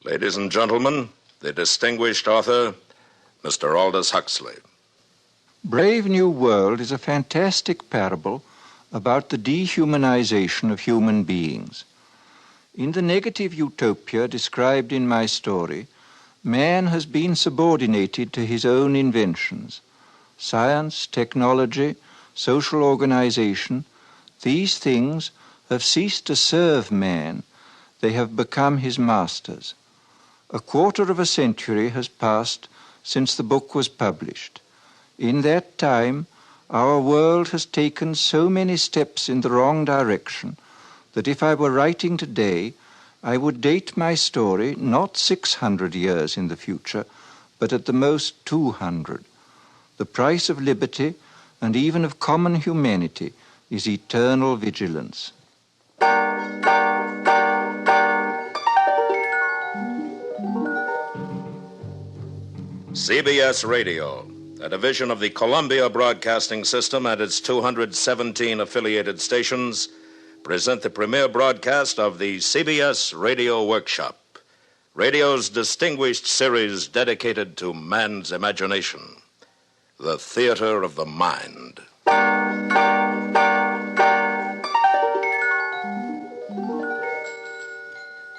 Ladies and gentlemen, the distinguished author, Mr. Aldous Huxley. Brave New World is a fantastic parable about the dehumanization of human beings. In the negative utopia described in my story, man has been subordinated to his own inventions. Science, technology, social organization, these things have ceased to serve man. They have become his masters. A quarter of a century has passed since the book was published. In that time, our world has taken so many steps in the wrong direction that if I were writing today, I would date my story not 600 years in the future, but at the most 200. The price of liberty and even of common humanity is eternal vigilance. CBS Radio, a division of the Columbia Broadcasting System and its 217 affiliated stations, present the premiere broadcast of the CBS Radio Workshop, radio's distinguished series dedicated to man's imagination, the theater of the mind.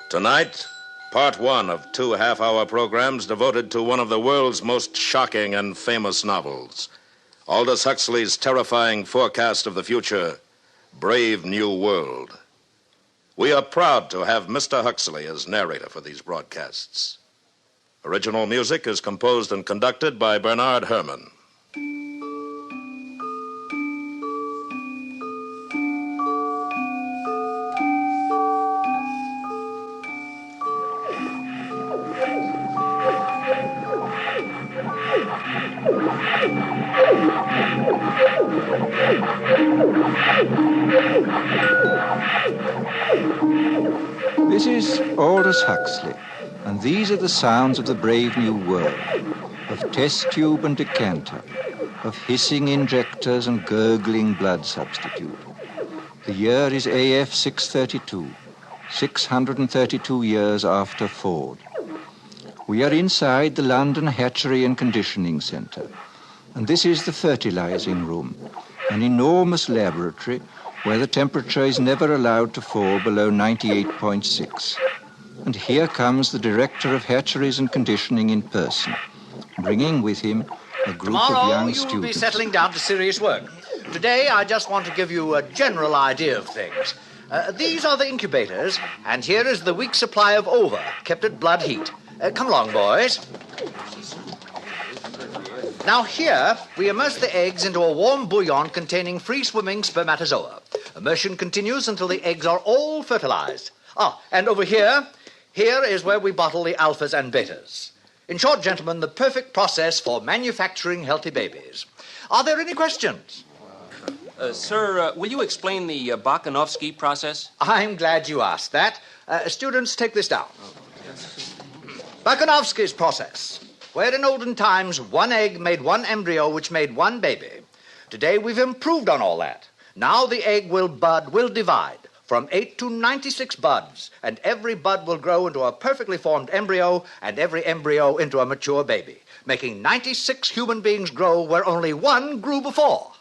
Tonight, part one of two half-hour programs devoted to one of the world's most shocking and famous novels, Aldous Huxley's terrifying forecast of the future, Brave New World. We are proud to have Mr. Huxley as narrator for these broadcasts. Original music is composed and conducted by Bernard Herrmann. This is Aldous Huxley, and these are the sounds of the Brave New World, of test tube and decanter, of hissing injectors and gurgling blood substitute. The year is AF 632, 632 years after Ford. We are inside the London Hatchery and Conditioning Centre, and this is the fertilizing room, an enormous laboratory where the temperature is never allowed to fall below 98.6. And here comes the director of hatcheries and conditioning in person, bringing with him a group of young students. Tomorrow you'll be settling down to serious work. Today I just want to give you a general idea of things. These are the incubators, and here is the week's supply of ova, kept at blood heat. Come along, boys. Now here, we immerse the eggs into a warm bouillon containing free-swimming spermatozoa. Immersion continues until the eggs are all fertilized. And over here is where we bottle the alphas and betas. In short, gentlemen, the perfect process for manufacturing healthy babies. Are there any questions? Sir, will you explain the Bakhanovsky process? I'm glad you asked that. Students, take this down. Bakhanovsky's process, where in olden times one egg made one embryo which made one baby. Today we've improved on all that. Now the egg will divide from 8 to 96 buds, and every bud will grow into a perfectly formed embryo, and every embryo into a mature baby, making 96 human beings grow where only one grew before.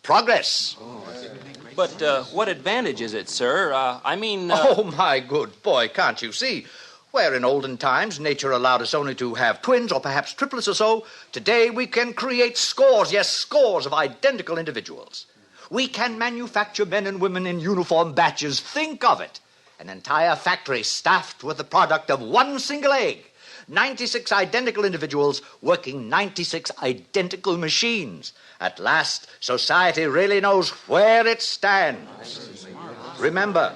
Progress. But what advantage is it, sir? Oh, my good boy, can't you see? Where in olden times nature allowed us only to have twins or perhaps triplets or so, today we can create scores of identical individuals. We can manufacture men and women in uniform batches. Think of it. An entire factory staffed with the product of one single egg. 96 identical individuals working 96 identical machines. At last, society really knows where it stands. Remember,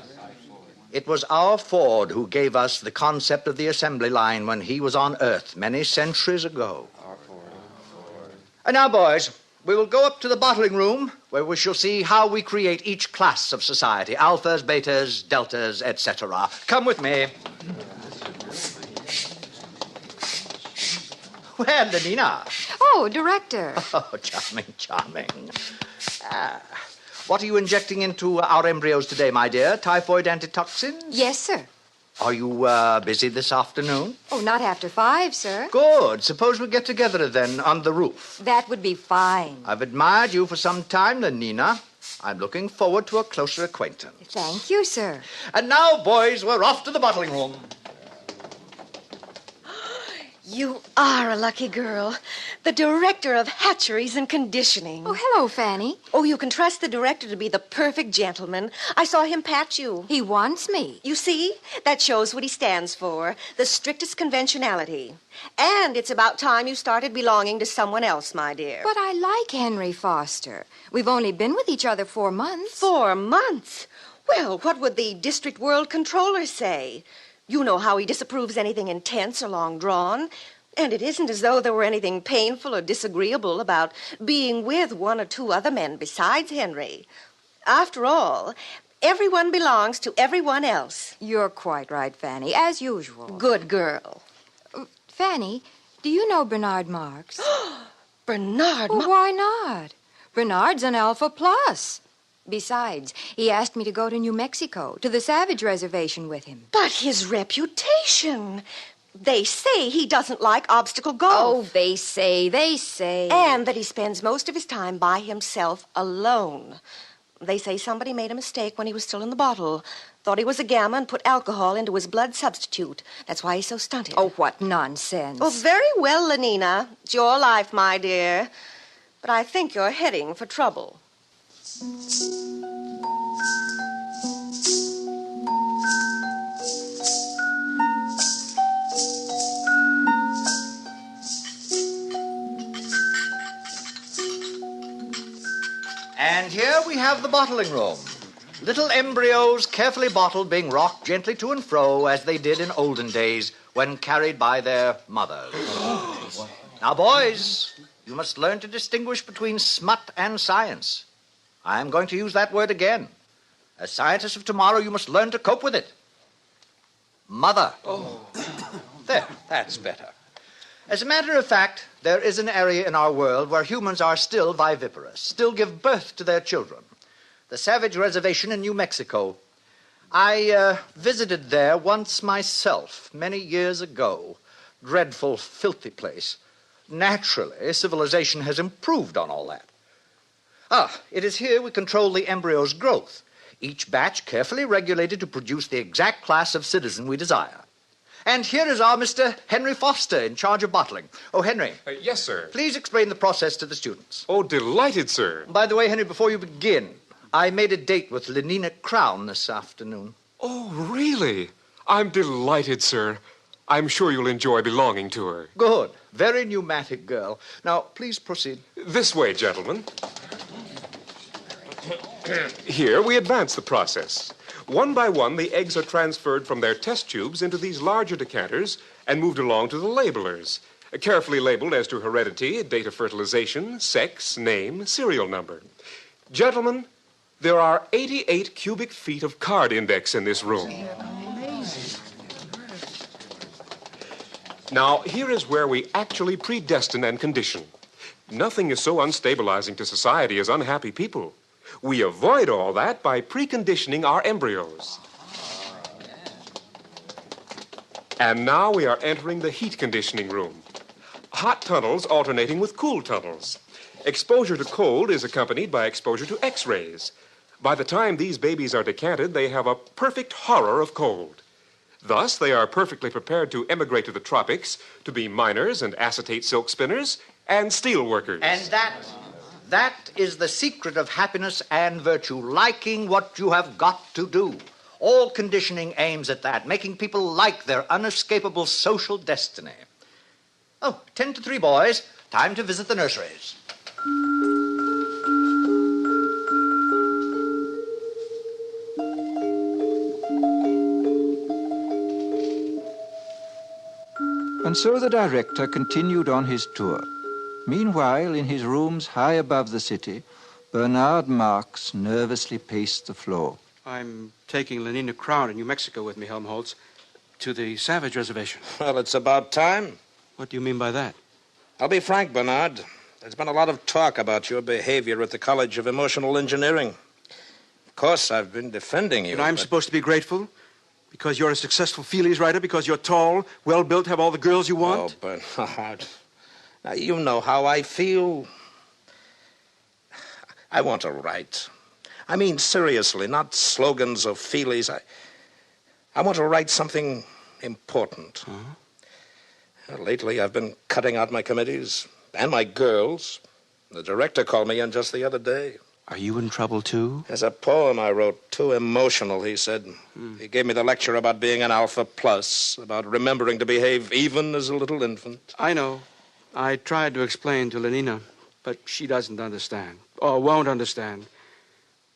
it was our Ford who gave us the concept of the assembly line when he was on Earth many centuries ago. And now, boys, we will go up to the bottling room where we shall see how we create each class of society, alphas, betas, deltas, etc. Come with me. Well, Lenina. Oh, Director. Oh, charming. What are you injecting into our embryos today, my dear? Typhoid antitoxins? Yes, sir. Are you busy this afternoon? Oh, not after 5, sir. Good. Suppose we get together then on the roof. That would be fine. I've admired you for some time, Lenina. I'm looking forward to a closer acquaintance. Thank you, sir. And now, boys, we're off to the bottling room. You are a lucky girl. The director of hatcheries and conditioning. Oh, hello, Fanny. Oh, you can trust the director to be the perfect gentleman. I saw him pat you. He wants me. You see? That shows what he stands for. The strictest conventionality. And it's about time you started belonging to someone else, my dear. But I like Henry Foster. We've only been with each other 4 months. 4 months? Well, what would the district world controller say? You know how he disapproves anything intense or long drawn. And it isn't as though there were anything painful or disagreeable about being with 1 or 2 other men besides Henry. After all, everyone belongs to everyone else. You're quite right, Fanny, as usual. Good girl. Fanny, do you know Bernard Marx? Bernard Well, why not? Bernard's an Alpha Plus. Besides, he asked me to go to New Mexico, to the Savage Reservation with him. But his reputation. They say he doesn't like obstacle golf. Oh, they say. And that he spends most of his time by himself alone. They say somebody made a mistake when he was still in the bottle. Thought he was a gamma and put alcohol into his blood substitute. That's why he's so stunted. Oh, what nonsense. Oh, very well, Lenina. It's your life, my dear. But I think you're heading for trouble. And here we have the bottling room. Little embryos carefully bottled being rocked gently to and fro as they did in olden days when carried by their mothers. Now, boys, you must learn to distinguish between smut and science. I'm going to use that word again. As scientists of tomorrow, you must learn to cope with it. Mother. Oh. There, that's better. As a matter of fact, there is an area in our world where humans are still viviparous, still give birth to their children. The Savage Reservation in New Mexico. I visited there once myself, many years ago. Dreadful, filthy place. Naturally, civilization has improved on all that. It is here we control the embryo's growth, each batch carefully regulated to produce the exact class of citizen we desire. And here is our Mr. Henry Foster in charge of bottling. Oh, Henry. Yes, sir. Please explain the process to the students. Oh, delighted, sir. By the way, Henry, before you begin, I made a date with Lenina Crown this afternoon. Oh, really? I'm delighted, sir. I'm sure you'll enjoy belonging to her. Good. Very pneumatic girl. Now, please proceed. This way, gentlemen. Here we advance the process. One by one, the eggs are transferred from their test tubes into these larger decanters and moved along to the labelers, carefully labeled as to heredity, date of fertilization, sex, name, serial number. Gentlemen, there are 88 cubic feet of card index in this room. Now, here is where we actually predestine and condition. Nothing is so unstabilizing to society as unhappy people. We avoid all that by preconditioning our embryos. And now we are entering the heat conditioning room. Hot tunnels alternating with cool tunnels. Exposure to cold is accompanied by exposure to X-rays. By the time these babies are decanted, they have a perfect horror of cold. Thus, they are perfectly prepared to emigrate to the tropics, to be miners and acetate silk spinners and steel workers. And that is the secret of happiness and virtue, liking what you have got to do. All conditioning aims at that, making people like their unescapable social destiny. 10 to 3, boys. Time to visit the nurseries. And so the director continued on his tour. Meanwhile, in his rooms high above the city, Bernard Marx nervously paced the floor. I'm taking Lenina Crown in New Mexico with me, Helmholtz, to the Savage Reservation. Well, it's about time. What do you mean by that? I'll be frank, Bernard. There's been a lot of talk about your behavior at the College of Emotional Engineering. Of course, I've been defending you. And I'm supposed to be grateful? Because you're a successful feelies writer? Because you're tall, well-built, have all the girls you want? Oh, Bernard. Now, you know how I feel. I want to write. I mean, seriously, not slogans or feelies. I want to write something important. Lately, I've been cutting out my committees and my girls. The director called me in just the other day. Are you in trouble, too? There's a poem I wrote, too emotional, he said. He gave me the lecture about being an alpha plus, about remembering to behave even as a little infant. I know. I tried to explain to Lenina, but she doesn't understand, or won't understand.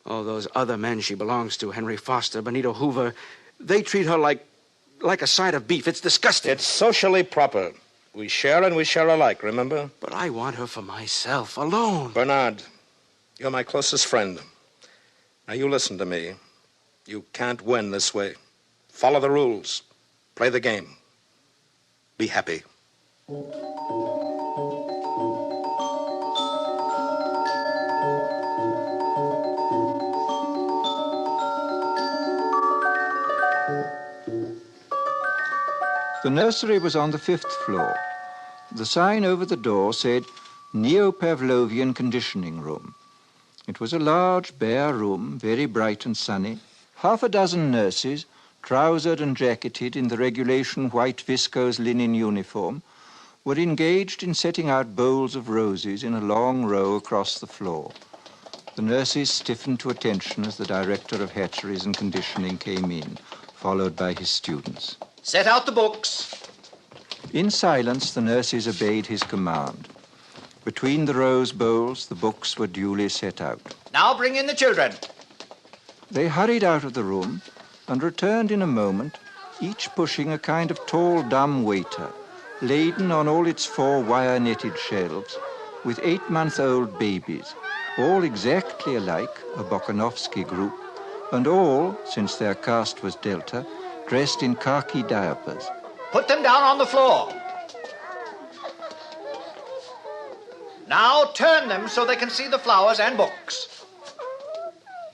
All those other men she belongs to, Henry Foster, Benito Hoover, they treat her like a side of beef. It's disgusting. It's socially proper. We share and we share alike, remember? But I want her for myself, alone. Bernard, you're my closest friend. Now, you listen to me. You can't win this way. Follow the rules. Play the game. Be happy. The nursery was on the 5th floor. The sign over the door said, Neo-Pavlovian Conditioning Room. It was a large, bare room, very bright and sunny. Half a dozen nurses, trousered and jacketed in the regulation white viscose linen uniform, were engaged in setting out bowls of roses in a long row across the floor. The nurses stiffened to attention as the director of hatcheries and conditioning came in, followed by his students. Set out the books. In silence, the nurses obeyed his command. Between the rose bowls, the books were duly set out. Now bring in the children. They hurried out of the room and returned in a moment, each pushing a kind of tall, dumb waiter, laden on all its 4 wire-netted shelves with 8-month-old babies, all exactly alike, a Bokanovsky group, and all, since their caste was Delta, dressed in khaki diapers. Put them down on the floor. Now turn them so they can see the flowers and books.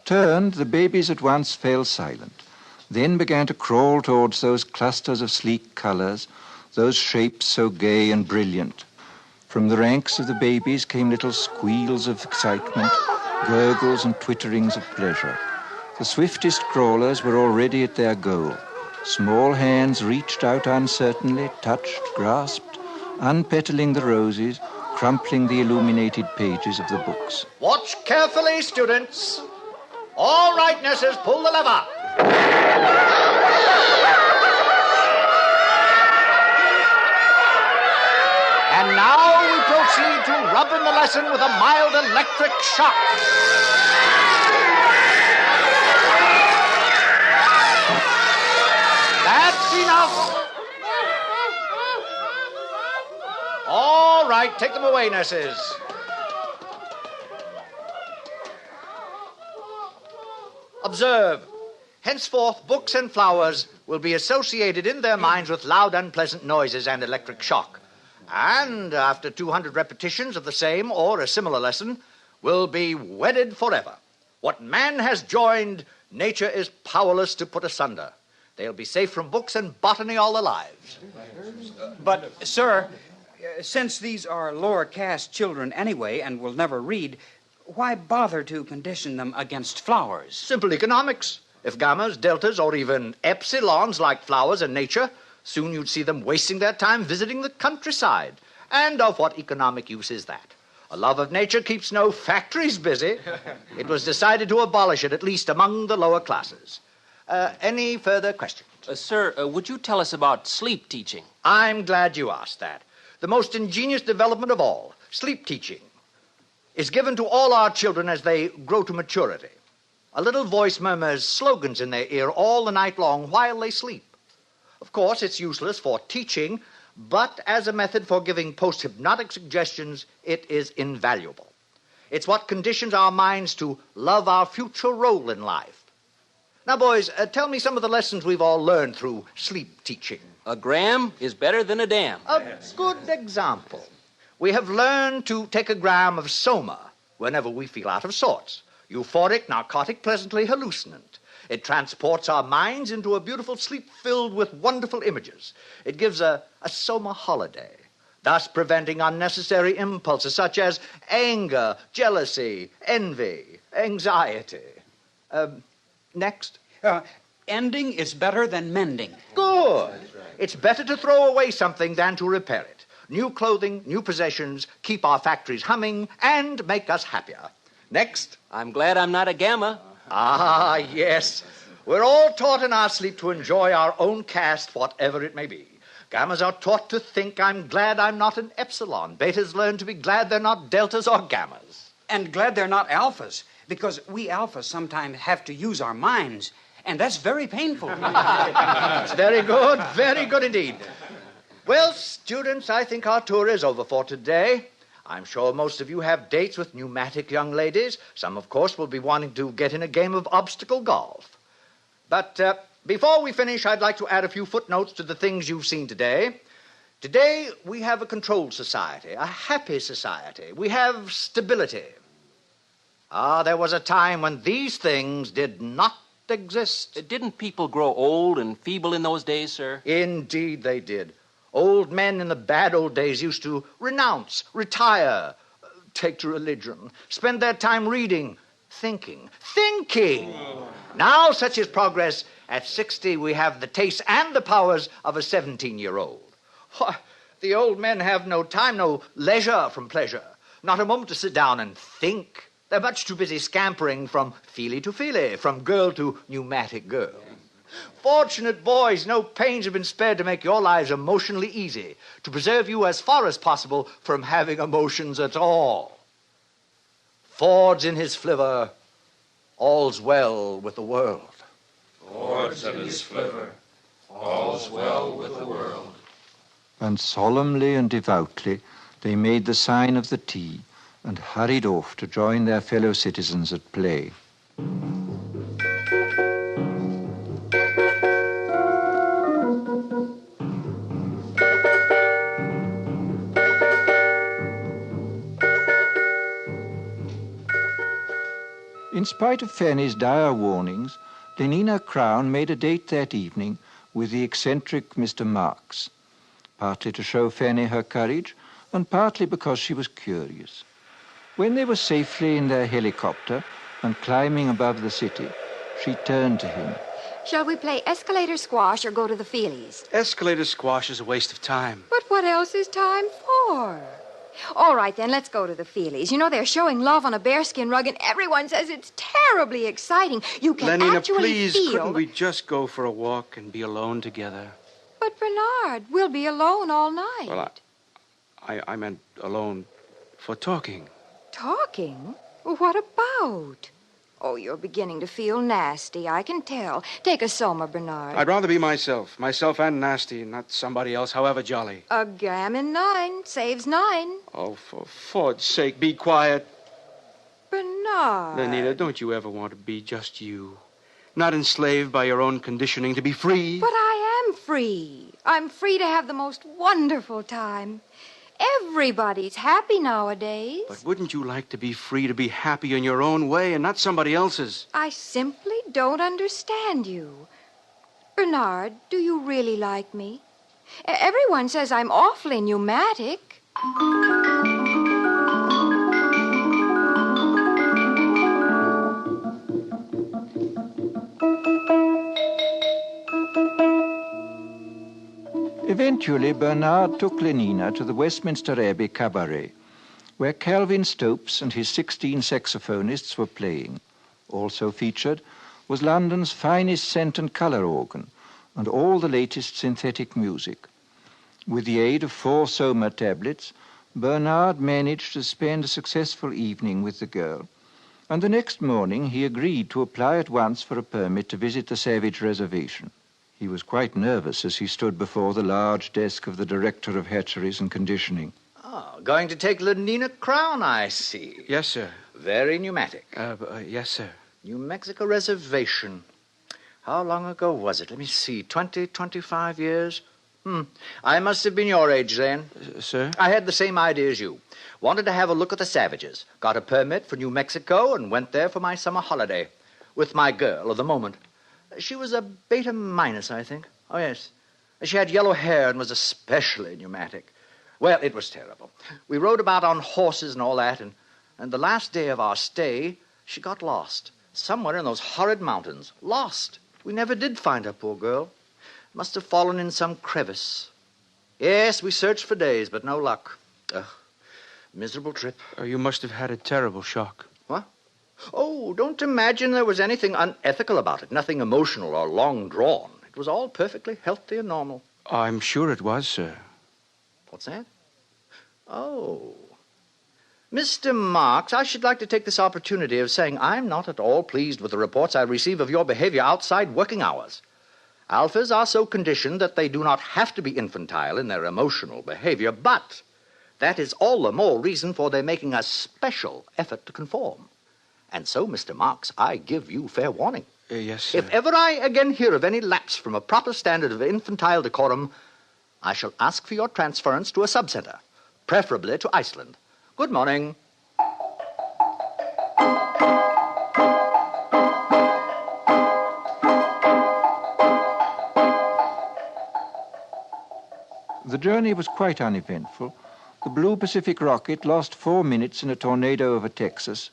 Turned, the babies at once fell silent, then began to crawl towards those clusters of sleek colors, those shapes so gay and brilliant. From the ranks of the babies came little squeals of excitement, gurgles and twitterings of pleasure. The swiftest crawlers were already at their goal. Small hands reached out uncertainly, touched, grasped, unpetaling the roses, crumpling the illuminated pages of the books. Watch carefully, students. All right, nurses, pull the lever. And now we proceed to rub in the lesson with a mild electric shock. That's enough. All right, take them away, nurses. Observe. Henceforth, books and flowers will be associated in their minds with loud, unpleasant noises and electric shock. And after 200 repetitions of the same or a similar lesson, will be wedded forever. What man has joined, nature is powerless to put asunder. They'll be safe from books and botany all their lives. But, sir, since these are lower caste children anyway and will never read, why bother to condition them against flowers? Simple economics. If gammas, deltas, or even epsilons liked flowers and nature, soon you'd see them wasting their time visiting the countryside. And of what economic use is that? A love of nature keeps no factories busy. It was decided to abolish it, at least among the lower classes. Any further questions? Sir, would you tell us about sleep teaching? I'm glad you asked that. The most ingenious development of all, sleep teaching, is given to all our children as they grow to maturity. A little voice murmurs slogans in their ear all the night long while they sleep. Of course, it's useless for teaching, but as a method for giving post-hypnotic suggestions, it is invaluable. It's what conditions our minds to love our future role in life. Now, boys, tell me some of the lessons we've all learned through sleep teaching. A gram is better than a dam. A good example. We have learned to take a gram of soma whenever we feel out of sorts. Euphoric, narcotic, pleasantly hallucinant. It transports our minds into a beautiful sleep filled with wonderful images. It gives a summer holiday, thus preventing unnecessary impulses such as anger, jealousy, envy, anxiety. Next. Ending is better than mending. Good. It's better to throw away something than to repair it. New clothing, new possessions keep our factories humming and make us happier. Next. I'm glad I'm not a gamma. Ah, yes. We're all taught in our sleep to enjoy our own caste, whatever it may be. Gammas are taught to think, I'm glad I'm not an epsilon. Betas learn to be glad they're not deltas or gammas. And glad they're not alphas, because we alphas sometimes have to use our minds, and that's very painful. That's very good indeed. Well, students, I think our tour is over for today. I'm sure most of you have dates with pneumatic young ladies. Some, of course, will be wanting to get in a game of obstacle golf. But before we finish, I'd like to add a few footnotes to the things you've seen today. Today, we have a controlled society, a happy society. We have stability. There was a time when these things did not exist. Didn't people grow old and feeble in those days, sir? Indeed they did. Old men in the bad old days used to renounce, retire, take to religion, spend their time reading, thinking. Now, such is progress. At 60, we have the tastes and the powers of a 17-year-old. The old men have no time, no leisure from pleasure, not a moment to sit down and think. They're much too busy scampering from feely to feely, from girl to pneumatic girl. Fortunate boys, no pains have been spared to make your lives emotionally easy, to preserve you as far as possible from having emotions at all. Ford's in his flivver, all's well with the world. Ford's in his flivver, all's well with the world. And solemnly and devoutly they made the sign of the T and hurried off to join their fellow citizens at play. In spite of Fanny's dire warnings, Lenina Crown made a date that evening with the eccentric Mr. Marx, partly to show Fanny her courage and partly because she was curious. When they were safely in their helicopter and climbing above the city, she turned to him. Shall we play escalator squash or go to the Feelies? Escalator squash is a waste of time. But what else is time for? All right, then, let's go to the Feelies. You know, they're showing love on a bearskin rug, and everyone says it's terribly exciting. You can Lenina, actually please, feel... couldn't we just go for a walk and be alone together? But, Bernard, we'll be alone all night. Well, I meant alone for talking. Talking? What about? Oh, you're beginning to feel nasty, I can tell. Take a soma, Bernard. I'd rather be myself and nasty, not somebody else, however jolly. A gammon 9 saves 9. Oh, for Ford's sake, be quiet. Bernard. Lenina, don't you ever want to be just you? Not enslaved by your own conditioning, to be free? But I am free. I'm free to have the most wonderful time. Everybody's happy nowadays. But wouldn't you like to be free to be happy in your own way and not somebody else's? I simply don't understand you. Bernard, do you really like me? Everyone says I'm awfully pneumatic. Eventually, Bernard took Lenina to the Westminster Abbey Cabaret, where Calvin Stopes and his 16 saxophonists were playing. Also featured was London's finest scent and colour organ and all the latest synthetic music. With the aid of 4 Soma tablets, Bernard managed to spend a successful evening with the girl, and the next morning he agreed to apply at once for a permit to visit the Savage Reservation. He was quite nervous as he stood before the large desk of the Director of Hatcheries and Conditioning. Oh, going to take Lenina Crown, I see. Yes, sir. Very pneumatic. Yes, sir. New Mexico Reservation. How long ago was it? Let me see. 25 years? I must have been your age then. Sir? I had the same idea as you. Wanted to have a look at the savages. Got a permit for New Mexico and went there for my summer holiday. With my girl of the moment. She was a beta minus, I think. Oh, yes. She had yellow hair and was especially pneumatic. Well, it was terrible. We rode about on horses and all that, and the last day of our stay, she got lost. Somewhere in those horrid mountains. Lost. We never did find her, poor girl. Must have fallen in some crevice. Yes, we searched for days, but no luck. Ugh. Miserable trip. You must have had a terrible shock. What? Oh, don't imagine there was anything unethical about it. Nothing emotional or long drawn. It was all perfectly healthy and normal. I'm sure it was, sir. What's that? Oh. Mr. Marks, I should like to take this opportunity of saying I'm not at all pleased with the reports I receive of your behavior outside working hours. Alphas are so conditioned that they do not have to be infantile in their emotional behavior, but that is all the more reason for their making a special effort to conform. And so, Mr. Marks, I give you fair warning. Yes, sir. If ever I again hear of any lapse from a proper standard of infantile decorum, I shall ask for your transference to a subcenter, preferably to Iceland. Good morning. The journey was quite uneventful. The Blue Pacific rocket lost 4 minutes in a tornado over Texas,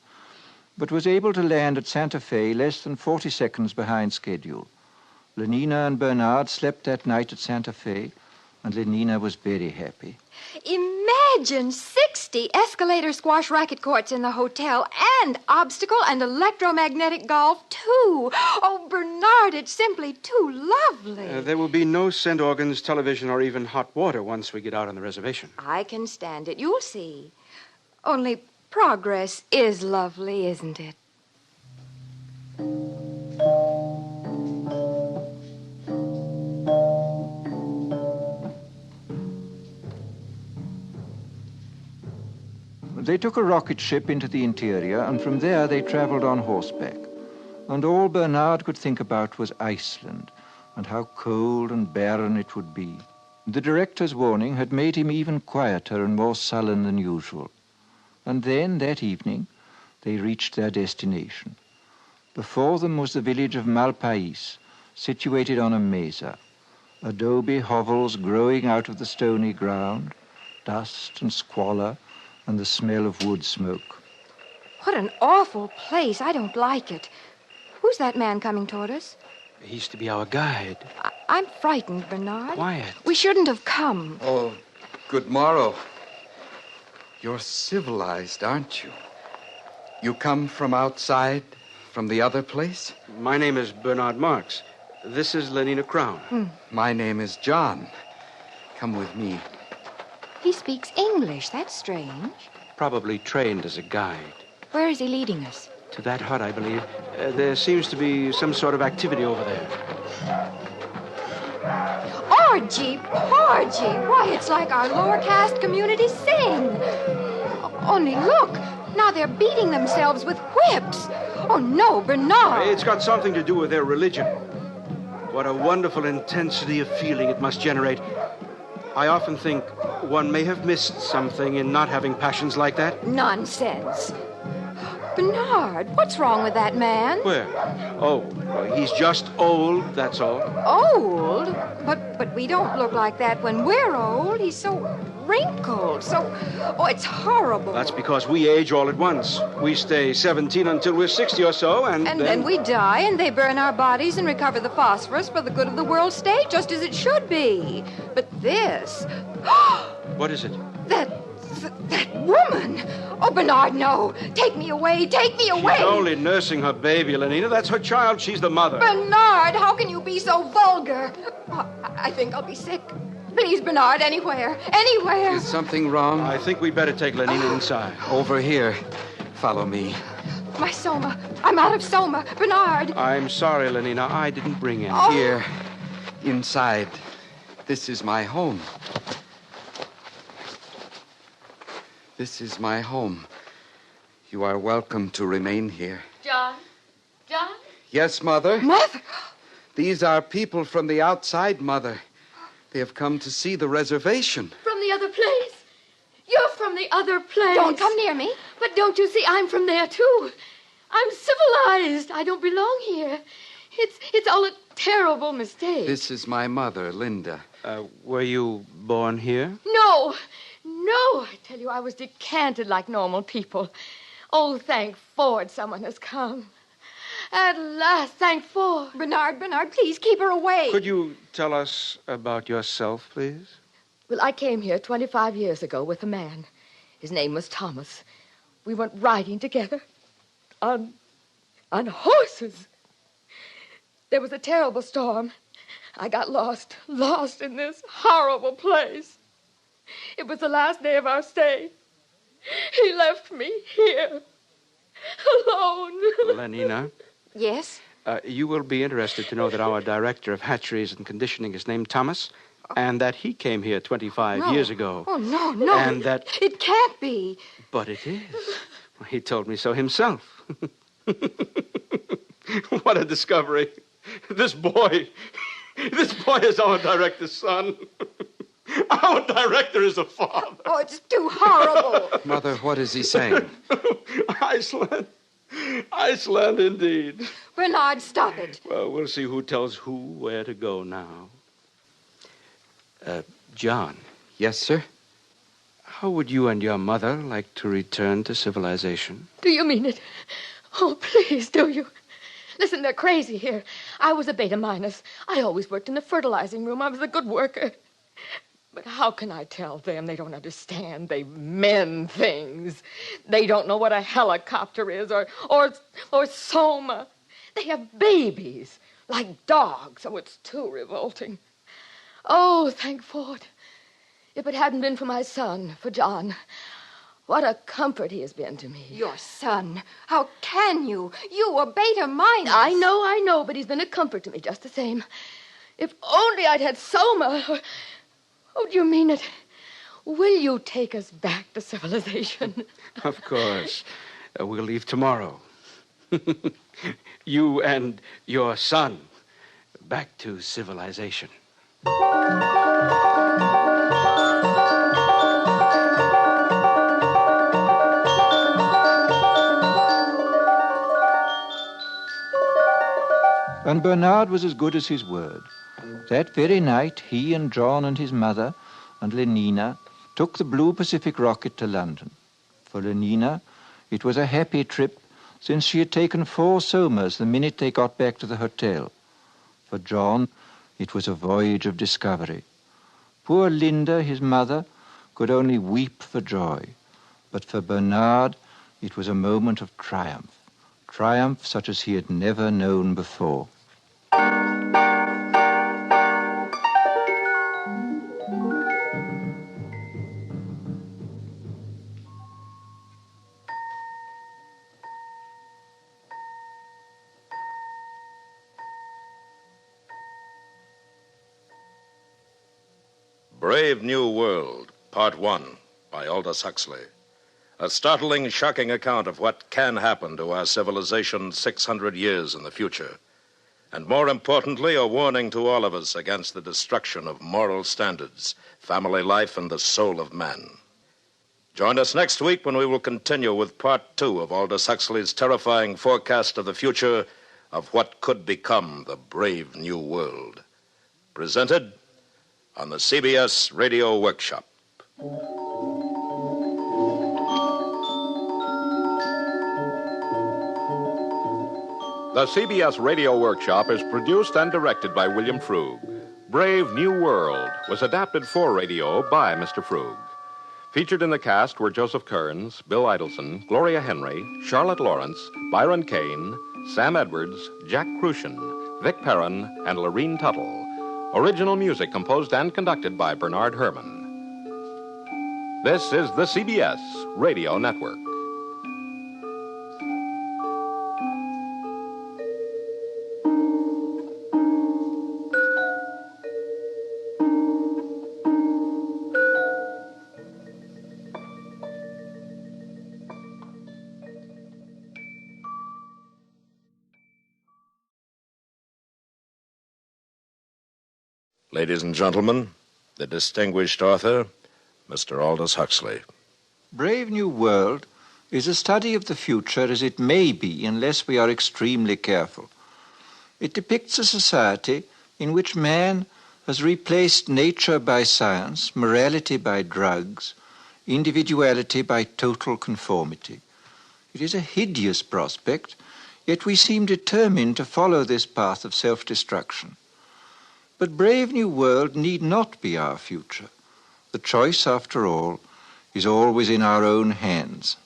but was able to land at Santa Fe less than 40 seconds behind schedule. Lenina and Bernard slept that night at Santa Fe, and Lenina was very happy. Imagine 60 escalator squash racket courts in the hotel, and obstacle and electromagnetic golf, too. Oh, Bernard, it's simply too lovely. There will be no scent organs, television, or even hot water once we get out on the reservation. I can stand it. You'll see. Only progress is lovely, isn't it? They took a rocket ship into the interior, and from there they traveled on horseback. And all Bernard could think about was Iceland, and how cold and barren it would be. The director's warning had made him even quieter and more sullen than usual. And then, that evening, they reached their destination. Before them was the village of Malpais, situated on a mesa. Adobe hovels growing out of the stony ground, dust and squalor, and the smell of wood smoke. What an awful place. I don't like it. Who's that man coming toward us? He's to be our guide. I'm frightened, Bernard. Quiet. We shouldn't have come. Oh, good morrow. You're civilized, aren't you? You come from outside, from the other place? My name is Bernard Marks. This is Lenina Crown. My name is John. Come with me. He speaks English. That's strange. Probably trained as a guide. Where is he leading us? To that hut, I believe. There seems to be some sort of activity over there. Orgy, porgy. Why, it's like our lower caste community sing. Only look. Now they're beating themselves with whips. Oh, no, Bernard. It's got something to do with their religion. What a wonderful intensity of feeling it must generate. I often think one may have missed something in not having passions like that. Nonsense. Bernard, what's wrong with that man? Where? Oh, he's just old, that's all. Old? But we don't look like that when we're old. He's so wrinkled, Oh, it's horrible. That's because we age all at once. We stay 17 until we're 60 or so, and then we die, and they burn our bodies and recover the phosphorus for the good of the world state, just as it should be. But this... What is it? That woman! Oh, Bernard, no! Take me away! Take me away! She's only nursing her baby, Lenina. That's her child. She's the mother. Bernard, how can you be so vulgar? I think I'll be sick. Please, Bernard, anywhere. Anywhere. Is something wrong? I think we'd better take Lenina inside. Over here. Follow me. My soma. I'm out of soma. Bernard. I'm sorry, Lenina. I didn't bring any. Oh. Here. Inside. This is my home. This is my home. You are welcome to remain here. John? John? Yes, Mother? Mother? These are people from the outside, Mother. They have come to see the reservation. From the other place? You're from the other place. Don't come near me. But don't you see, I'm from there, too. I'm civilized. I don't belong here. It's all a terrible mistake. This is my mother, Linda. Were you born here? No, I tell you, I was decanted like normal people. Oh, thank Ford, someone has come. At last, thank Ford. Bernard, please keep her away. Could you tell us about yourself, please? Well, I came here 25 years ago with a man. His name was Thomas. We went riding together on horses. There was a terrible storm. I got lost in this horrible place. It was the last day of our stay. He left me here, alone. Lenina? Yes? You will be interested to know that our director of hatcheries and conditioning is named Thomas, and that he came here 25 years ago. Oh, no. And that... It can't be. But it is. He told me so himself. What a discovery. This boy is our director's son. Our director is a father. Oh, it's too horrible. Mother, what is he saying? Iceland indeed. Bernard, stop it. Well, we'll see who tells who where to go now. John. Yes, sir? How would you and your mother like to return to civilization? Do you mean it? Oh, please, do you? Listen, they're crazy here. I was a beta minus. I always worked in the fertilizing room. I was a good worker. But how can I tell them? They don't understand. They mend things. They don't know what a helicopter is or soma. They have babies like dogs. Oh, it's too revolting. Oh, thank Ford. If it hadn't been for my son, for John, what a comfort he has been to me. Your son? How can you? You were beta minus. I know, but he's been a comfort to me just the same. If only I'd had soma. Oh, do you mean it? Will you take us back to civilization? Of course. We'll leave tomorrow. You and your son back to civilization. And Bernard was as good as his word. That very night, he and John and his mother and Lenina took the Blue Pacific rocket to London. For Lenina, it was a happy trip, since she had taken 4 somas the minute they got back to the hotel. For John, it was a voyage of discovery. Poor Linda, his mother, could only weep for joy. But for Bernard, it was a moment of triumph. Triumph such as he had never known before. Brave New World, Part 1, by Aldous Huxley. A startling, shocking account of what can happen to our civilization 600 years in the future. And more importantly, a warning to all of us against the destruction of moral standards, family life, and the soul of man. Join us next week when we will continue with Part 2 of Aldous Huxley's terrifying forecast of the future of what could become the brave new world. Presented on the CBS Radio Workshop. The CBS Radio Workshop is produced and directed by William Frug. Brave New World was adapted for radio by Mr. Frug. Featured in the cast were Joseph Kearns, Bill Idelson, Gloria Henry, Charlotte Lawrence, Byron Kane, Sam Edwards, Jack Crucian, Vic Perrin, and Lorene Tuttle. Original music composed and conducted by Bernard Herrmann. This is the CBS Radio Network. Ladies and gentlemen, the distinguished author, Mr. Aldous Huxley. Brave New World is a study of the future as it may be unless we are extremely careful. It depicts a society in which man has replaced nature by science, morality by drugs, individuality by total conformity. It is a hideous prospect, yet we seem determined to follow this path of self-destruction. But Brave New World need not be our future. The choice, after all, is always in our own hands.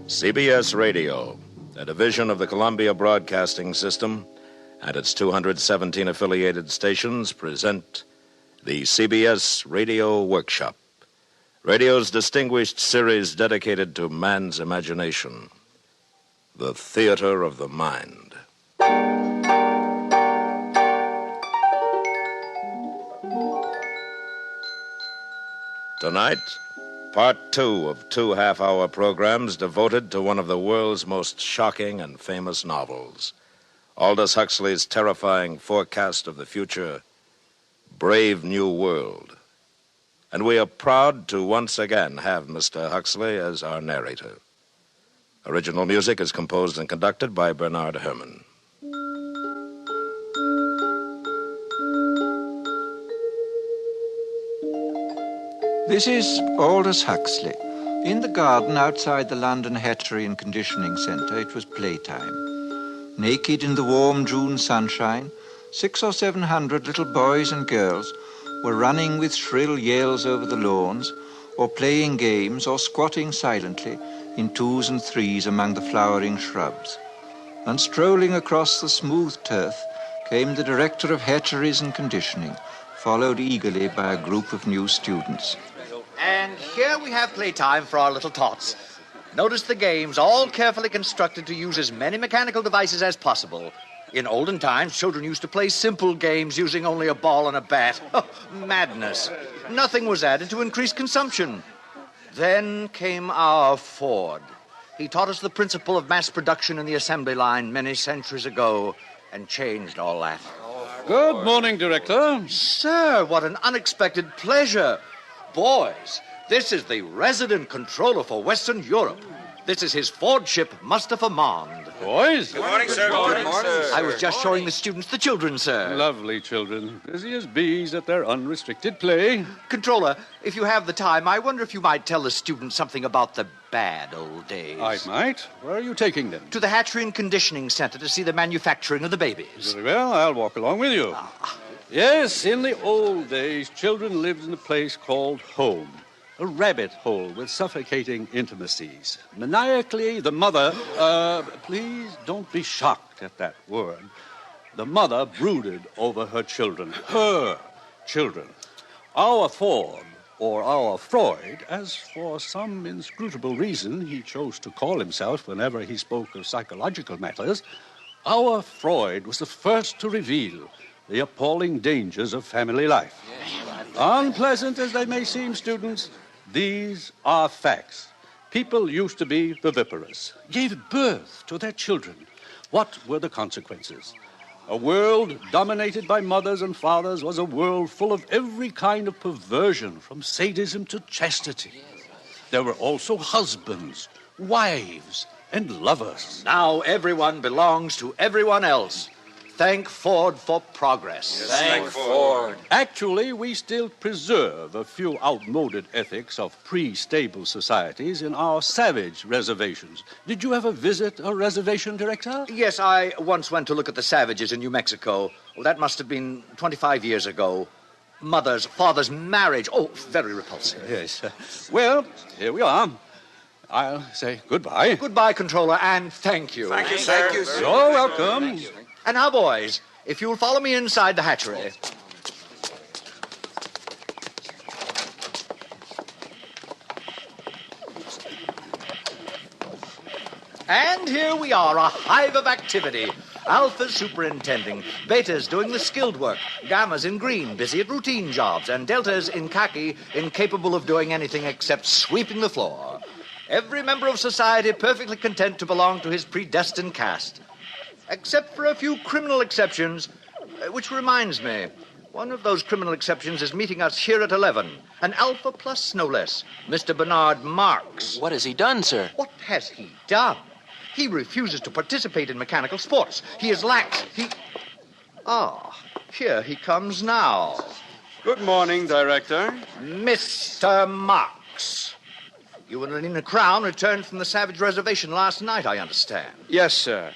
CBS Radio, a division of the Columbia Broadcasting System, and its 217 affiliated stations present the CBS Radio Workshop, radio's distinguished series dedicated to man's imagination, the theater of the mind. Tonight, part 2 of 2 half-hour programs devoted to one of the world's most shocking and famous novels, Aldous Huxley's terrifying forecast of the future, Brave New World. And we are proud to once again have Mr. Huxley as our narrator. Original music is composed and conducted by Bernard Herrmann. This is Aldous Huxley. In the garden outside the London Hatchery and Conditioning Centre, it was playtime. Naked in the warm June sunshine, 600 or 700 little boys and girls were running with shrill yells over the lawns, or playing games, or squatting silently in 2s and 3s among the flowering shrubs. And strolling across the smooth turf came the director of hatcheries and conditioning, followed eagerly by a group of new students. And here we have playtime for our little tots. Notice the games, all carefully constructed to use as many mechanical devices as possible. In olden times, children used to play simple games using only a ball and a bat. Oh, madness. Nothing was added to increase consumption. Then came our Ford. He taught us the principle of mass production in the assembly line many centuries ago and changed all that. Good morning, Director. Sir, what an unexpected pleasure. Boys, this is the resident controller for Western Europe. This is his Ford ship, Mustafa Mond. Boys? Good morning, sir. Good morning, sir. I was just showing the students the children, sir. Lovely children. Busy as bees at their unrestricted play. Controller, if you have the time, I wonder if you might tell the students something about the bad old days. I might. Where are you taking them? To the Hatchery and Conditioning Center to see the manufacturing of the babies. Very well. I'll walk along with you. Yes, in the old days, children lived in a place called home. A rabbit hole with suffocating intimacies. Maniacally, the mother... please don't be shocked at that word. The mother brooded over her children. Her children. Our Ford, or our Freud, as for some inscrutable reason he chose to call himself whenever he spoke of psychological matters, our Freud was the first to reveal the appalling dangers of family life. Unpleasant as they may seem, students, these are facts. People used to be viviparous, gave birth to their children. What were the consequences? A world dominated by mothers and fathers was a world full of every kind of perversion, from sadism to chastity. There were also husbands, wives, and lovers. Now everyone belongs to everyone else. Thank Ford for progress. Yes, thank Ford. Actually, we still preserve a few outmoded ethics of pre-stable societies in our savage reservations. Did you ever visit a reservation, Director? Yes, I once went to look at the savages in New Mexico. Well, that must have been 25 years ago. Mother's, father's marriage. Oh, very repulsive. Yes. Well, here we are. I'll say goodbye. Goodbye, Controller, and thank you. Thank you, sir. Thank you, sir. You're welcome. And now, boys, if you'll follow me inside the hatchery. And here we are, a hive of activity. Alpha's superintending, Beta's doing the skilled work, Gamma's in green, busy at routine jobs, and Delta's in khaki, incapable of doing anything except sweeping the floor. Every member of society perfectly content to belong to his predestined caste. Except for a few criminal exceptions, which reminds me, One of those criminal exceptions is meeting us here at 11. An Alpha Plus, no less. Mr. Bernard Marks. What has he done, sir? What has he done? He refuses to participate in mechanical sports. He is lax. Here he comes now. Good morning, Director. Mr. Marks. You and Lenina Crown returned from the Savage Reservation last night, I understand. Yes, sir.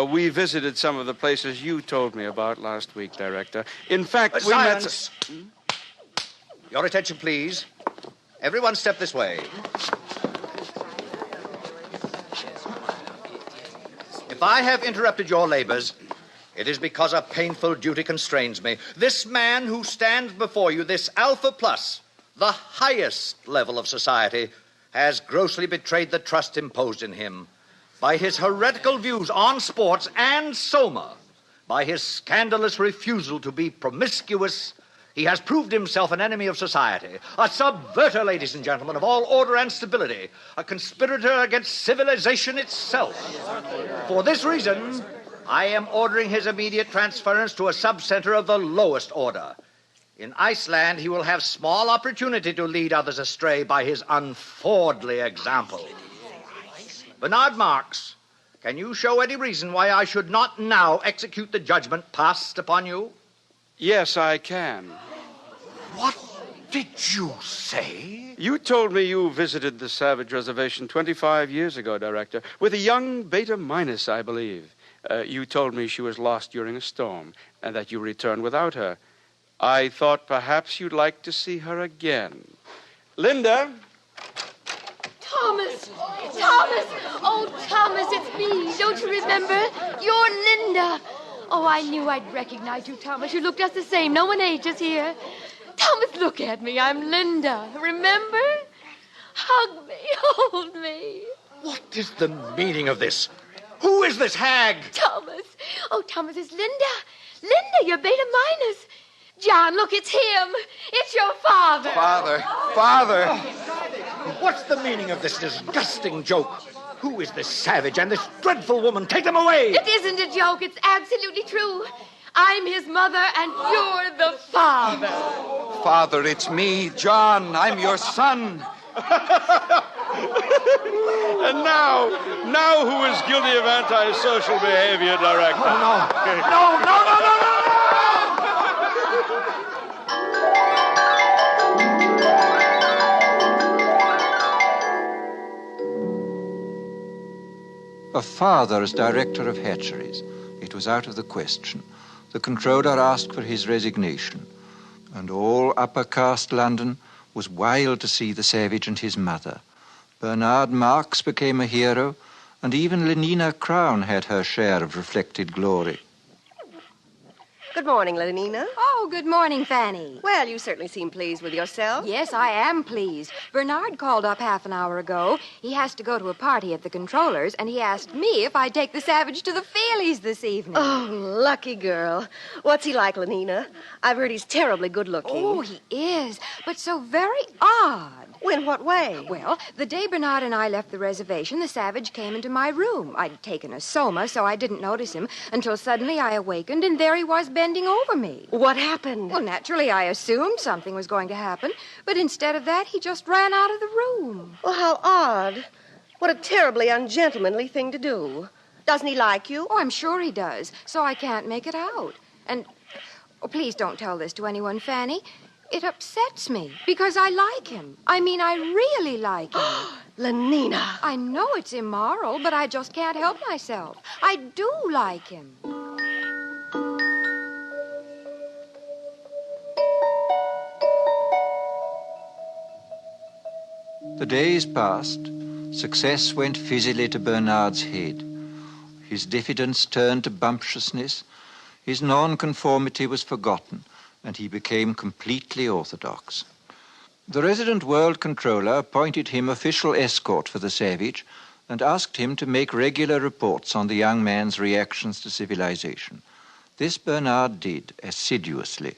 We visited some of the places you told me about last week, Director. In fact, we silence. Your attention, please. Everyone step this way. If I have interrupted your labors, it is because a painful duty constrains me. This man who stands before you, this Alpha Plus, the highest level of society, has grossly betrayed the trust imposed in him by his heretical views on sports and Soma, by his scandalous refusal to be promiscuous. He has proved himself an enemy of society, a subverter, ladies and gentlemen, of all order and stability, a conspirator against civilization itself. For this reason, I am ordering his immediate transference to a subcenter of the lowest order. In Iceland, he will have small opportunity to lead others astray by his unfordly example. Bernard Marks, can you show any reason why I should not now execute the judgment passed upon you? Yes, I can. What did you say? You told me you visited the Savage Reservation 25 years ago, Director, with a young Beta Minus, I believe. You told me she was lost during a storm and that you returned without her. I thought perhaps you'd like to see her again. Linda? Thomas! Thomas! Oh, Thomas, it's me. Don't you remember? You're Linda. Oh, I knew I'd recognize you, Thomas. You look just the same. No one ages here. Thomas, look at me. I'm Linda. Remember? Hug me. Hold me. What is the meaning of this? Who is this hag? Thomas. Oh, Thomas, it's Linda. Linda, you're Beta Minus. John, look, it's him. It's your father. Father. What's the meaning of this disgusting joke? Who is this savage and this dreadful woman? Take them away! It isn't a joke. It's absolutely true. I'm his mother, and you're the father. Father, it's me, John. I'm your son. And now who is guilty of antisocial behavior, Director? No. A father as director of hatcheries. It was out of the question. The controller asked for his resignation, and all upper caste London was wild to see the savage and his mother. Bernard Marks became a hero, and even Lenina Crown had her share of reflected glory. Good morning, Lenina. Oh, good morning, Fanny. Well, you certainly seem pleased with yourself. Yes, I am pleased. Bernard called up half an hour ago. He has to go to a party at the controller's, and he asked me if I'd take the savage to the Feelies this evening. Oh, lucky girl. What's he like, Lenina? I've heard he's terribly good-looking. Oh, he is, but so very odd. In what way? Well, the day Bernard and I left the reservation, the savage came into my room. I'd taken a soma, so I didn't notice him until suddenly I awakened, and there he was bending over me. What happened? Well, naturally, I assumed something was going to happen, but instead of that, he just ran out of the room. Well, how odd. What a terribly ungentlemanly thing to do. Doesn't he like you? Oh, I'm sure he does, so I can't make it out. And, please don't tell this to anyone, Fanny. It upsets me because I like him. I mean, I really like him. Lenina. I know it's immoral, but I just can't help myself. I do like him. The days passed. Success went fizzily to Bernard's head. His diffidence turned to bumptiousness. His nonconformity was forgotten, and he became completely orthodox. The resident world controller appointed him official escort for the savage and asked him to make regular reports on the young man's reactions to civilization. This Bernard did assiduously.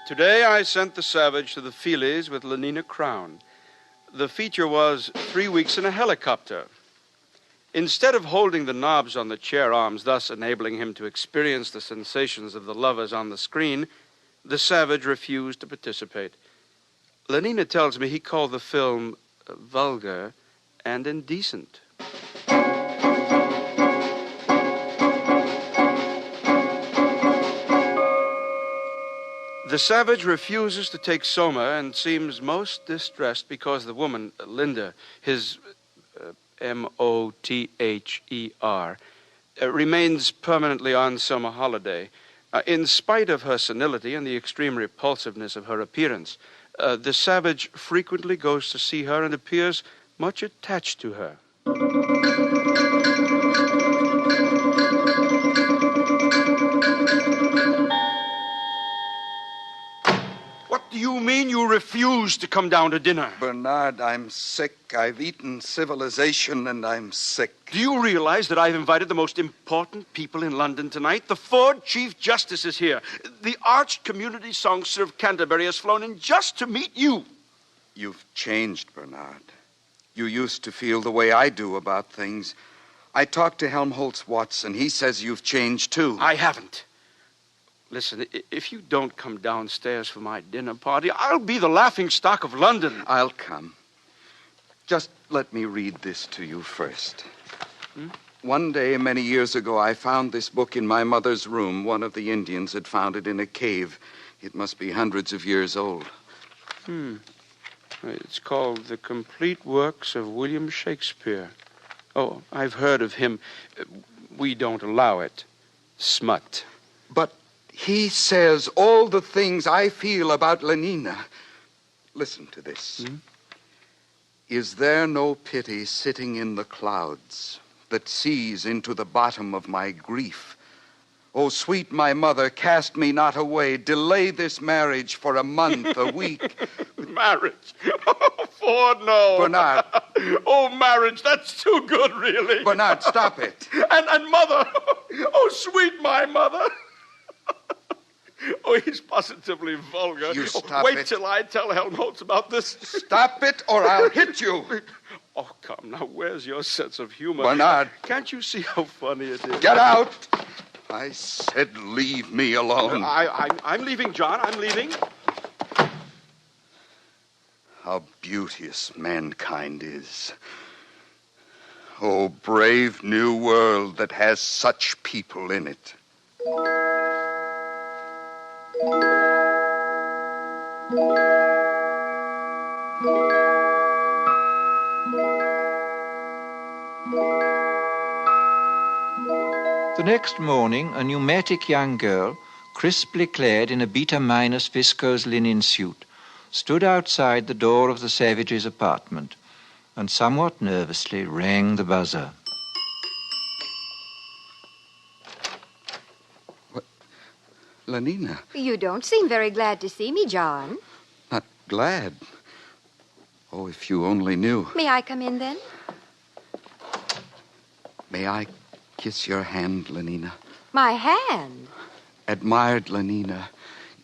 Today I sent the savage to the Feelies with Lenina Crown. The feature was 3 weeks in a helicopter. Instead of holding the knobs on the chair arms, thus enabling him to experience the sensations of the lovers on the screen, the savage refused to participate. Lenina tells me he called the film vulgar and indecent. The savage refuses to take Soma and seems most distressed because the woman, Linda, his Mother, remains permanently on summer holiday. In spite of her senility and the extreme repulsiveness of her appearance, the savage frequently goes to see her and appears much attached to her. What do you mean you refuse to come down to dinner? Bernard, I'm sick. I've eaten civilization and I'm sick. Do you realize that I've invited the most important people in London tonight? The Ford Chief Justice is here. The arch community songster of Canterbury has flown in just to meet you. You've changed, Bernard. You used to feel the way I do about things. I talked to Helmholtz Watson. He says you've changed, too. I haven't. Listen, if you don't come downstairs for my dinner party, I'll be the laughingstock of London. I'll come. Just let me read this to you first. One day, many years ago, I found this book in my mother's room. One of the Indians had found it in a cave. It must be hundreds of years old. It's called The Complete Works of William Shakespeare. Oh, I've heard of him. We don't allow it. Smut. But he says all the things I feel about Lenina. Listen to this. Is there no pity sitting in the clouds that sees into the bottom of my grief? Oh, sweet my mother, cast me not away. Delay this marriage for a month, a week. Marriage? Oh, Ford, no. Bernard. Oh, marriage, that's too good, really. Bernard, stop it. And mother. Oh, sweet my mother. Oh, he's positively vulgar. You stop Wait it. till I tell Helmholtz about this. Stop it, or I'll hit you. Oh, come, now, where's your sense of humor? Bernard. Can't you see how funny it is? Get out. I said leave me alone. I'm leaving, John. I'm leaving. How beauteous mankind is. Oh, brave new world that has such people in it. The next morning, a pneumatic young girl, crisply clad in a beta-minus viscose linen suit, stood outside the door of the savage's apartment and somewhat nervously rang the buzzer. What? Lenina. You don't seem very glad to see me, John. Not glad. Oh, if you only knew. May I come in, then? May I kiss your hand, Lenina? My hand? Admired Lenina.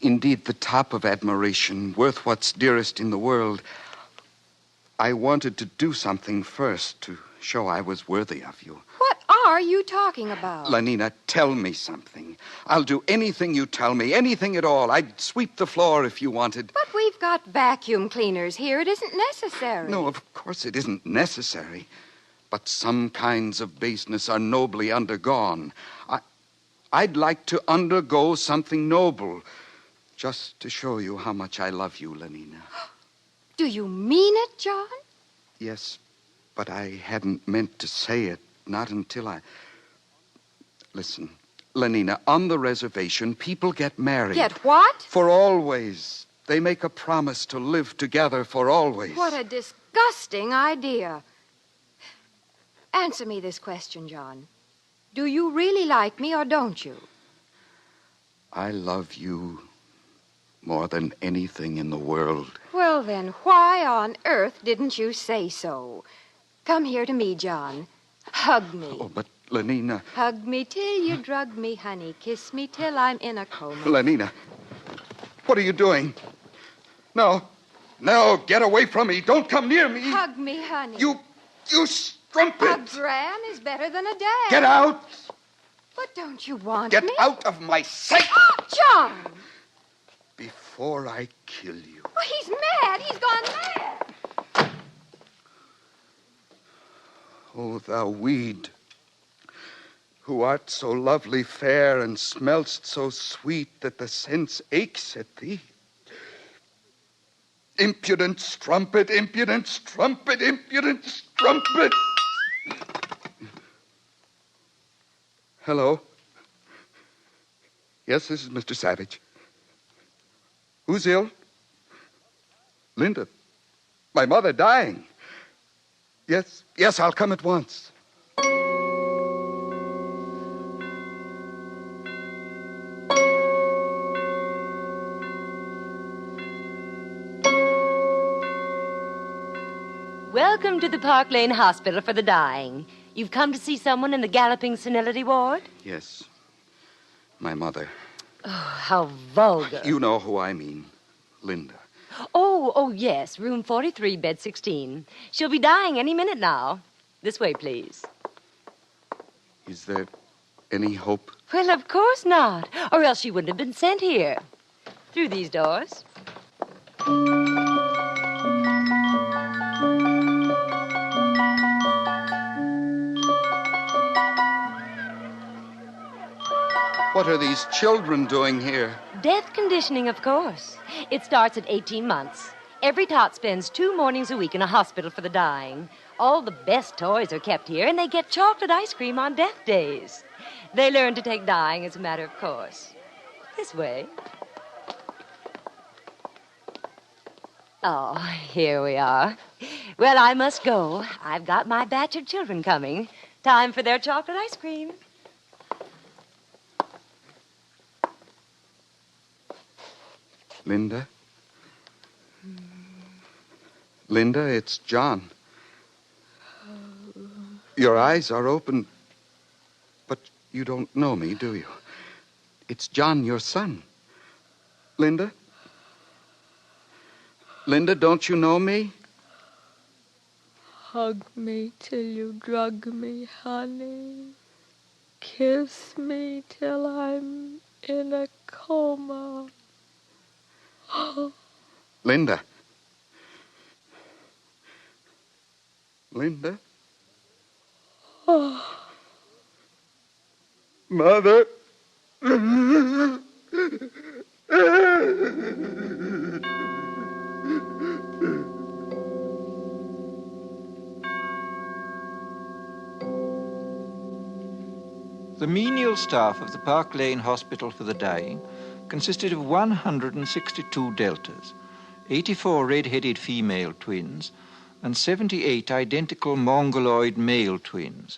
Indeed, the top of admiration, worth what's dearest in the world. I wanted to do something first to show I was worthy of you. What are you talking about? Lenina, tell me something. I'll do anything you tell me, anything at all. I'd sweep the floor if you wanted. But we've got vacuum cleaners here. It isn't necessary. No, of course it isn't necessary. But some kinds of baseness are nobly undergone. I'd like to undergo something noble, just to show you how much I love you, Lenina. Do you mean it, John? Yes, but I hadn't meant to say it, not until I... Listen, Lenina, on the reservation, people get married. Get what? For always. They make a promise to live together for always. What a disgusting idea. Answer me this question, John. Do you really like me or don't you? I love you more than anything in the world. Well, then, why on earth didn't you say so? Come here to me, John. Hug me. Oh, but Lenina... Hug me till you drug me, honey. Kiss me till I'm in a coma. Lenina, what are you doing? No, No, get away from me. Don't come near me. Hug me, honey. You strumpet. A gran is better than a dad. Get out. But don't you want Get me? out of my sight. John! Before I kill you. Well, he's mad. He's gone mad. Oh, thou weed, who art so lovely fair and smell'st so sweet that the sense aches at thee. Impudent strumpet, impudent strumpet, impudent strumpet. Hello? Yes, this is Mr. Savage. Who's ill? Linda. My mother dying. Yes, I'll come at once. Welcome to the Park Lane Hospital for the Dying. You've come to see someone in the galloping senility ward? Yes. My mother. Oh, how vulgar. You know who I mean. Linda. Oh, yes. Room 43, bed 16. She'll be dying any minute now. This way, please. Is there any hope? Well, of course not. Or else she wouldn't have been sent here. Through these doors. What are these children doing here? Death conditioning, of course. It starts at 18 months. Every tot spends 2 mornings a week in a hospital for the dying. All the best toys are kept here, and they get chocolate ice cream on death days. They learn to take dying as a matter of course. This way. Oh, here we are. Well, I must go. I've got my batch of children coming. Time for their chocolate ice cream. Linda? Linda, it's John. Your eyes are open, but you don't know me, do you? It's John, your son. Linda? Linda, don't you know me? Hug me till you drug me, honey. Kiss me till I'm in a coma. Linda. Linda? Mother. The menial staff of the Park Lane Hospital for the Dying consisted of 162 deltas, 84 red-headed female twins, and 78 identical mongoloid male twins.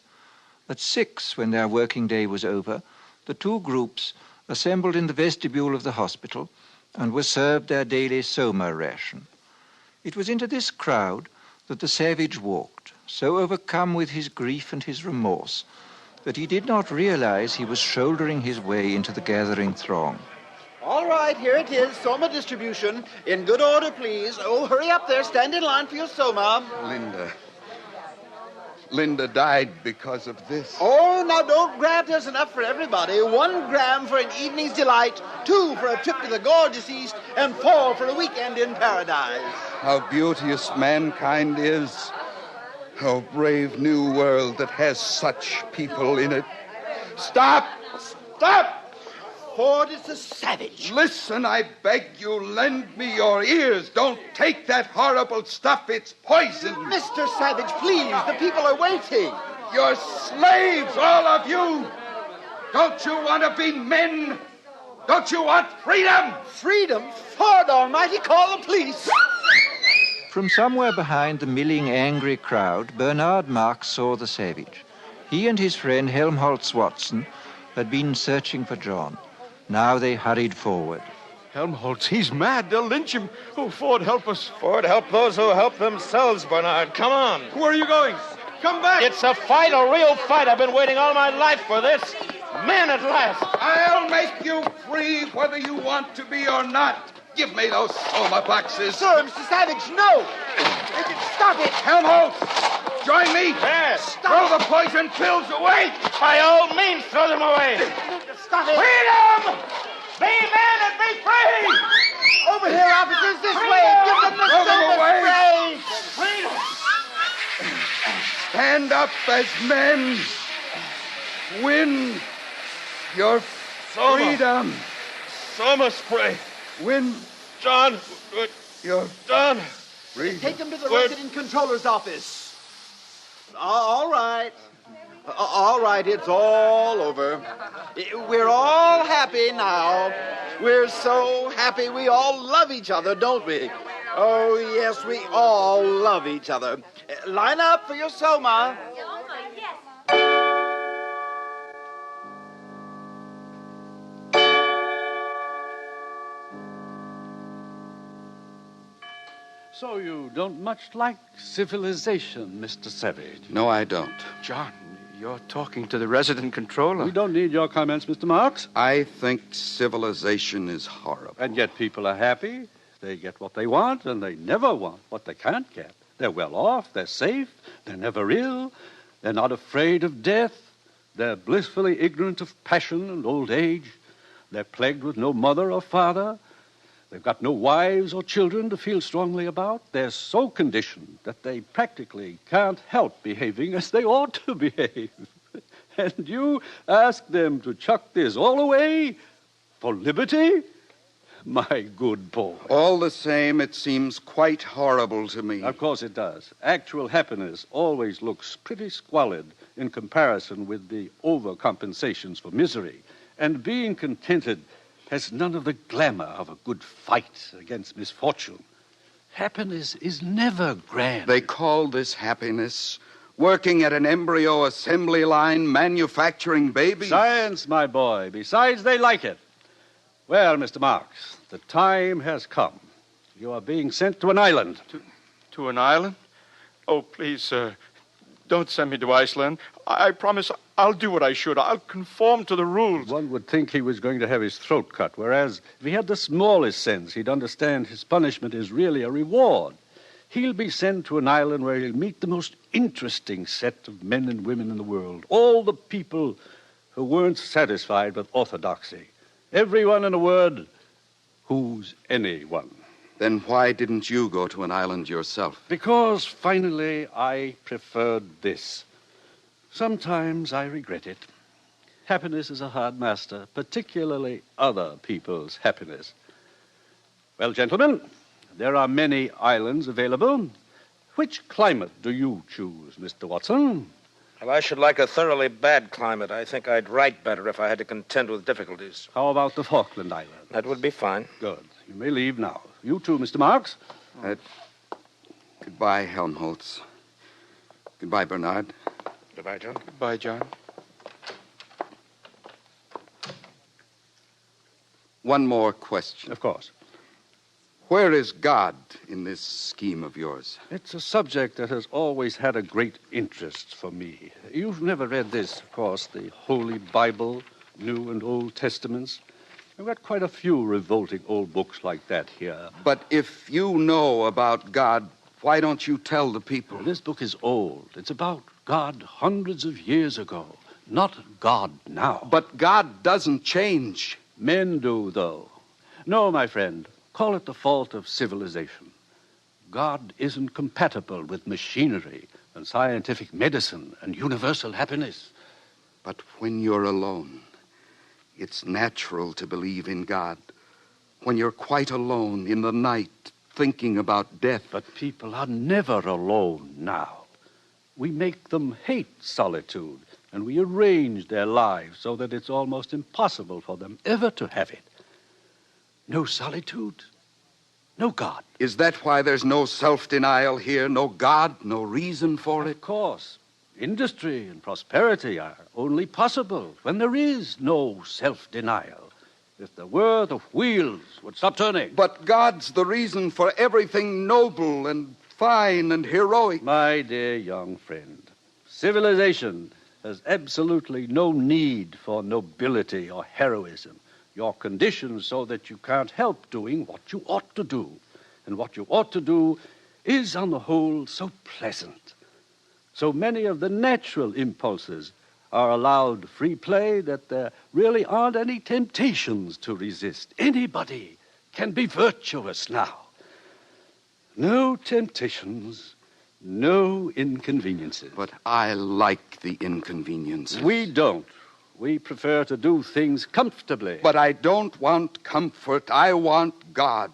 At 6, when their working day was over, the 2 groups assembled in the vestibule of the hospital and were served their daily soma ration. It was into this crowd that the savage walked, so overcome with his grief and his remorse that he did not realize he was shouldering his way into the gathering throng. All right, here it is, soma distribution. In good order, please. Oh, hurry up there. Stand in line for your soma. Linda died because of this. Oh, now don't grab. There's enough for everybody. 1 gram for an evening's delight, 2 for a trip to the gorgeous East, and 4 for a weekend in paradise. How beauteous mankind is. How brave new world that has such people in it. Stop! Stop! Ford is a savage. Listen, I beg you, lend me your ears. Don't take that horrible stuff. It's poison. Mr. Savage, please. The people are waiting. You're slaves, all of you. Don't you want to be men? Don't you want freedom? Freedom? Ford Almighty, call the police. From somewhere behind the milling, angry crowd, Bernard Marx saw the savage. He and his friend Helmholtz Watson had been searching for John. Now they hurried forward. Helmholtz, he's mad. They'll lynch him. Oh, Ford, help us. Ford, help those who help themselves, Bernard. Come on. Where are you going? Come back. It's a fight, a real fight. I've been waiting all my life for this. Men at last. I'll make you free whether you want to be or not. Give me those soma boxes. Sir, Mr. Savage, no! Stop it! Helmholtz, join me. Yes. Throw the poison pills away. By all means, throw them away. Stop it. Freedom! Be men and be free! Over here, officers, this way. Give them the Throw them silver away. spray. Freedom! Stand up as men. Win your freedom. Soma spray. Win John. your John. freedom. Take them to the resident controller's office. All right. All right, it's all over. We're all happy now. We're so happy we all love each other, don't we? Oh, yes, we all love each other. Line up for your soma. So you don't much like civilization, Mr. Savage? No, I don't. John, you're talking to the resident controller. We don't need your comments, Mr. Marks. I think civilization is horrible. And yet people are happy. They get what they want, and they never want what they can't get. They're well off, they're safe, they're never ill, they're not afraid of death, they're blissfully ignorant of passion and old age, they're plagued with no mother or father, they've got no wives or children to feel strongly about. They're so conditioned that they practically can't help behaving as they ought to behave. And you ask them to chuck this all away for liberty? My good boy. All the same, it seems quite horrible to me. Of course it does. Actual happiness always looks pretty squalid in comparison with the overcompensations for misery. And being contented has none of the glamour of a good fight against misfortune. Happiness is never grand. They call this happiness. Working at an embryo assembly line, manufacturing babies. Science, my boy. Besides, they like it. Well, Mr. Marks, the time has come. You are being sent to an island. To an island? Oh, please, sir. Don't send me to Iceland. I promise I'll do what I should. I'll conform to the rules. One would think he was going to have his throat cut, whereas if he had the smallest sense, he'd understand his punishment is really a reward. He'll be sent to an island where he'll meet the most interesting set of men and women in the world. All the people who weren't satisfied with orthodoxy. Everyone, in a word, who's anyone. Then why didn't you go to an island yourself? Because, finally, I preferred this. Sometimes I regret it. Happiness is a hard master, particularly other people's happiness. Well, gentlemen, there are many islands available. Which climate do you choose, Mr. Watson? Well, I should like a thoroughly bad climate. I think I'd write better if I had to contend with difficulties. How about the Falkland Islands? That would be fine. Good. You may leave now. You too, Mr. Marks. Goodbye, Helmholtz. Goodbye, Bernard. Goodbye, John. Goodbye, John. One more question. Of course. Where is God in this scheme of yours? It's a subject that has always had a great interest for me. You've never read this, of course, the Holy Bible, New and Old Testaments. I've got quite a few revolting old books like that here. But if you know about God, why don't you tell the people? Well, this book is old. It's about God hundreds of years ago, not God now. But God doesn't change. Men do, though. No, my friend. Call it the fault of civilization. God isn't compatible with machinery and scientific medicine and universal happiness. But when you're alone, it's natural to believe in God. When you're quite alone in the night, thinking about death. But people are never alone now. We make them hate solitude, and we arrange their lives so that it's almost impossible for them ever to have it. No solitude, no God. Is that why there's no self-denial here? No God, no reason for it? Of course. Industry and prosperity are only possible when there is no self-denial. If there were, the wheels would stop turning. But God's the reason for everything noble and fine and heroic. My dear young friend, civilization has absolutely no need for nobility or heroism. You're conditioned so that you can't help doing what you ought to do. And what you ought to do is, on the whole, so pleasant. So many of the natural impulses are allowed free play that there really aren't any temptations to resist. Anybody can be virtuous now. No temptations, no inconveniences. But I like the inconveniences. We don't. We prefer to do things comfortably. But I don't want comfort. I want God.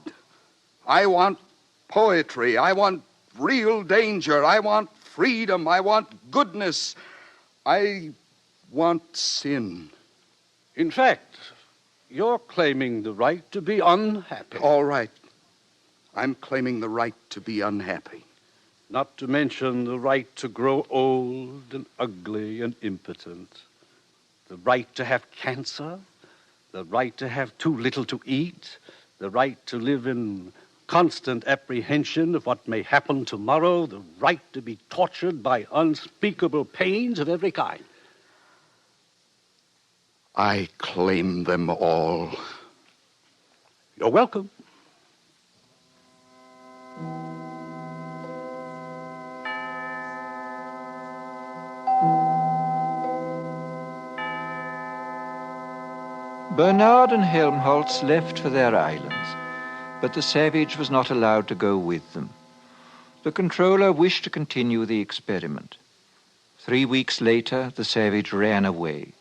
I want poetry. I want real danger. I want freedom. I want goodness. I want sin. In fact, you're claiming the right to be unhappy. All right. I'm claiming the right to be unhappy. Not to mention the right to grow old and ugly and impotent. The right to have cancer. The right to have too little to eat. The right to live in constant apprehension of what may happen tomorrow. The right to be tortured by unspeakable pains of every kind. I claim them all. You're welcome. Bernard and Helmholtz left for their islands, but the savage was not allowed to go with them. The controller wished to continue the experiment. 3 weeks later, the savage ran away.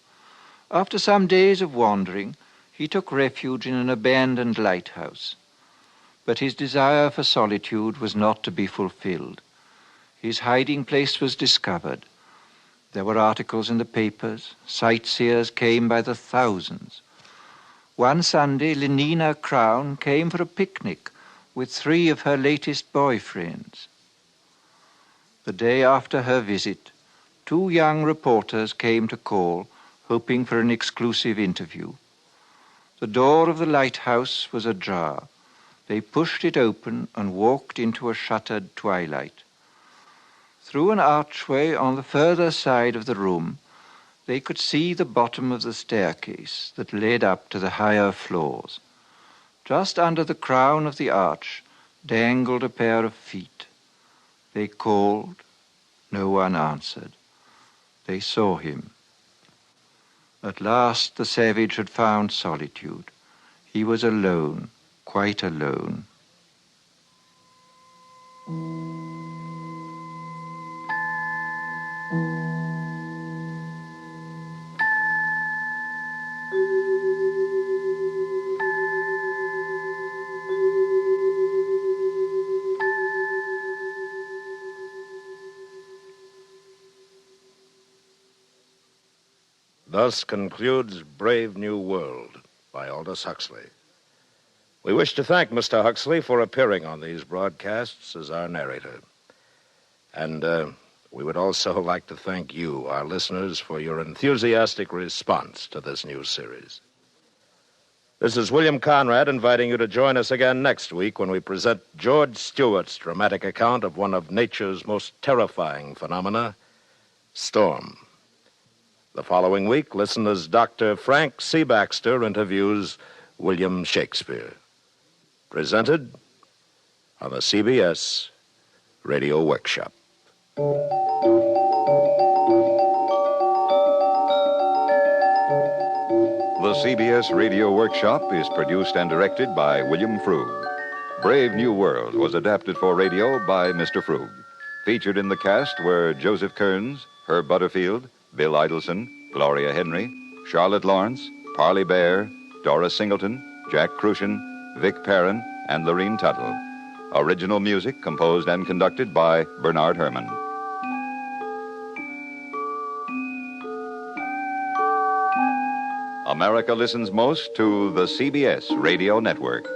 After some days of wandering, he took refuge in an abandoned lighthouse. But his desire for solitude was not to be fulfilled. His hiding place was discovered. There were articles in the papers. Sightseers came by the thousands. One Sunday, Lenina Crown came for a picnic with 3 of her latest boyfriends. The day after her visit, 2 young reporters came to call, hoping for an exclusive interview. The door of the lighthouse was ajar. They pushed it open and walked into a shuttered twilight. Through an archway on the further side of the room, they could see the bottom of the staircase that led up to the higher floors. Just under the crown of the arch dangled a pair of feet. They called. No one answered. They saw him. At last the savage had found solitude. He was alone, quite alone. Thus concludes Brave New World by Aldous Huxley. We wish to thank Mr. Huxley for appearing on these broadcasts as our narrator. And we would also like to thank you, our listeners, for your enthusiastic response to this new series. This is William Conrad inviting you to join us again next week when we present George Stewart's dramatic account of one of nature's most terrifying phenomena, storm. The following week, listen as Dr. Frank C. Baxter interviews William Shakespeare. Presented on the CBS Radio Workshop. The CBS Radio Workshop is produced and directed by William Frug. Brave New World was adapted for radio by Mr. Frug. Featured in the cast were Joseph Kearns, Herb Butterfield, Bill Idelson, Gloria Henry, Charlotte Lawrence, Parley Bear, Dora Singleton, Jack Crucian, Vic Perrin, and Lorene Tuttle. Original music composed and conducted by Bernard Herrmann. America listens most to the CBS Radio Network.